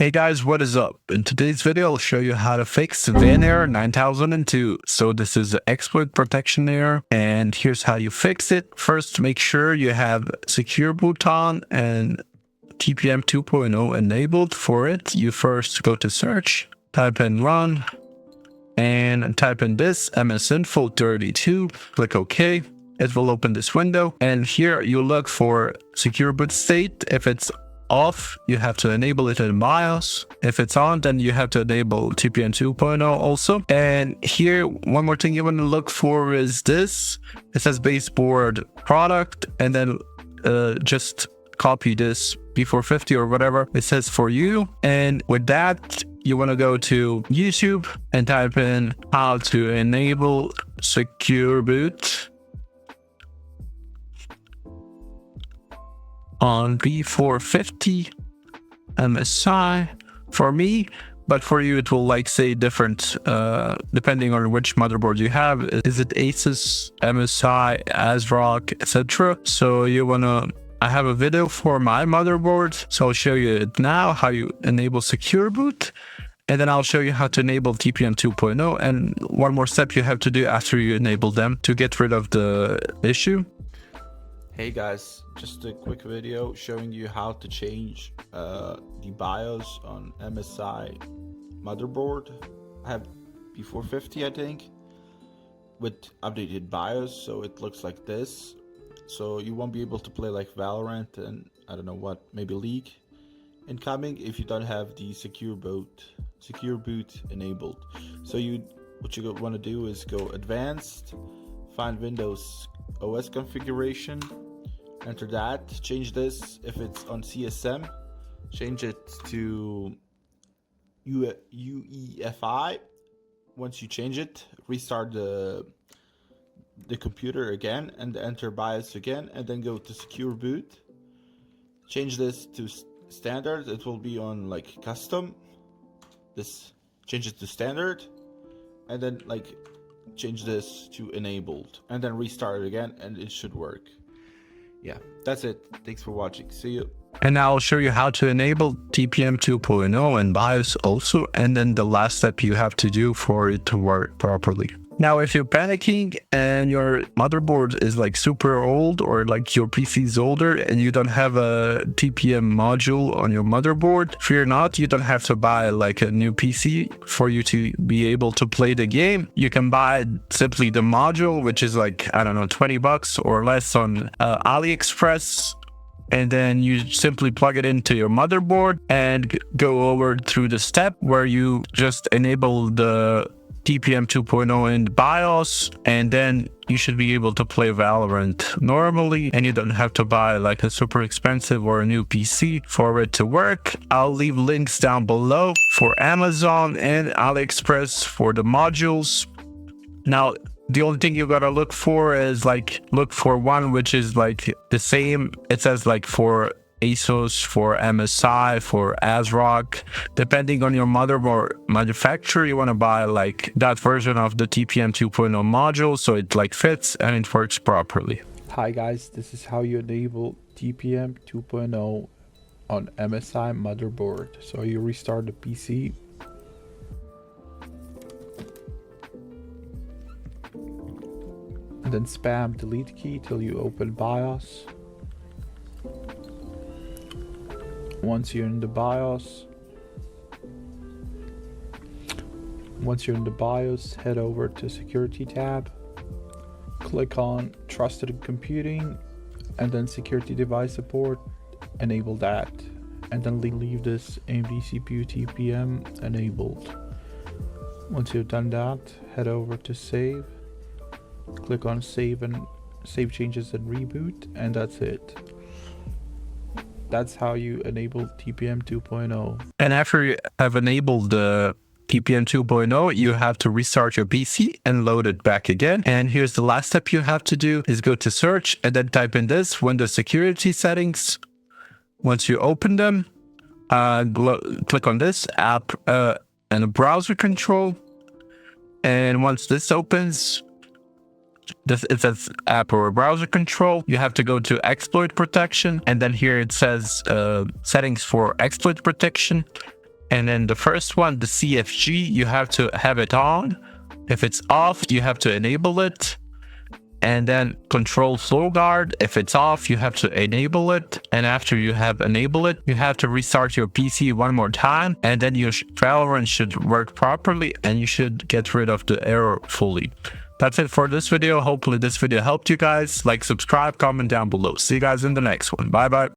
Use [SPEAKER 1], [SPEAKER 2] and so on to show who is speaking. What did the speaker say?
[SPEAKER 1] Hey guys, what is up? In today's video, I'll show you how to fix Van error 9002. So this is an exploit protection error, and here's how you fix it. First, make sure you have secure boot on and TPM 2.0 enabled. For it, you first go to search, type in run, and type in this msinfo32, click OK. It will open this window, and here you look for secure boot state. If it's off, you have to enable it in BIOS. If it's on, then you have to enable TPM 2.0 also. And here, one more thing you want to look for is this. It says baseboard product, and then just copy this B450 or whatever it says for you. And with that, you want to go to YouTube and type in how to enable secure boot on B450 MSI for me, but for you it will like say different depending on which motherboard you have. Is it Asus, MSI, ASRock, etc.? So you wanna, I have a video for my motherboard, so I'll show you it now, how you enable secure boot, and then I'll show you how to enable TPM 2.0 and one more step you have to do after you enable them to get rid of the issue.
[SPEAKER 2] Hey guys, just a quick video showing you how to change the BIOS on MSI motherboard. I have B450 I think, with updated BIOS, so it looks like this. So you won't be able to play like Valorant and I don't know what, maybe League incoming if you don't have the secure boot enabled. So what you want to do is go advanced, find Windows OS configuration, enter that, change this. If it's on CSM, change it to UEFI. Once you change it, restart the computer again and enter BIOS again, and then go to secure boot. Change this to standard. It will be on like custom. Change it to standard, and then like change this to enabled, and then restart it again, and it should work. Yeah, that's it. Thanks for watching. See you.
[SPEAKER 1] And now I'll show you how to enable TPM 2.0 and BIOS also, and then the last step you have to do for it to work properly. Now, if you're panicking and your motherboard is like super old, or like your PC is older and you don't have a TPM module on your motherboard, fear not, you don't have to buy like a new PC for you to be able to play the game. You can buy simply the module, which is like, I don't know, 20 bucks or less on AliExpress. And then you simply plug it into your motherboard and go over through the step where you just enable the TPM 2.0 in BIOS, and then you should be able to play Valorant normally, and you don't have to buy like a super expensive or a new PC for it to work. I'll leave links down below for Amazon and AliExpress for the modules. Now, the only thing you gotta look for is look for one which is like the same. It says like for Asus, for MSI, for ASRock. Depending on your motherboard manufacturer, you want to buy like that version of the TPM 2.0 module so it like fits and it works properly.
[SPEAKER 3] Hi guys, this is how you enable TPM 2.0 on MSI motherboard. So you restart the PC. And then spam delete key till you open BIOS. Once you're in the BIOS, head over to security tab, click on trusted computing, and then security device support, enable that, and then leave this AMD CPU TPM enabled. Once you've done that, head over to save, click on save changes and reboot, and that's it. That's how you enable TPM 2.0.
[SPEAKER 1] And after you have enabled the TPM 2.0, you have to restart your PC and load it back again. And here's the last step you have to do is go to search and then type in this Windows security settings. Once you open them, click on this app and a browser control. And once this opens, it says app or browser control. You have to go to exploit protection, and then here it says settings for exploit protection. And then the first one, the CFG, you have to have it on. If it's off, you have to enable it. And then control flow guard, if it's off, you have to enable it. And after you have enabled it, you have to restart your PC one more time, and then your Valorant should work properly and you should get rid of the error fully. That's it for this video. Hopefully this video helped you guys. Like, subscribe, comment down below. See you guys in the next one. Bye bye.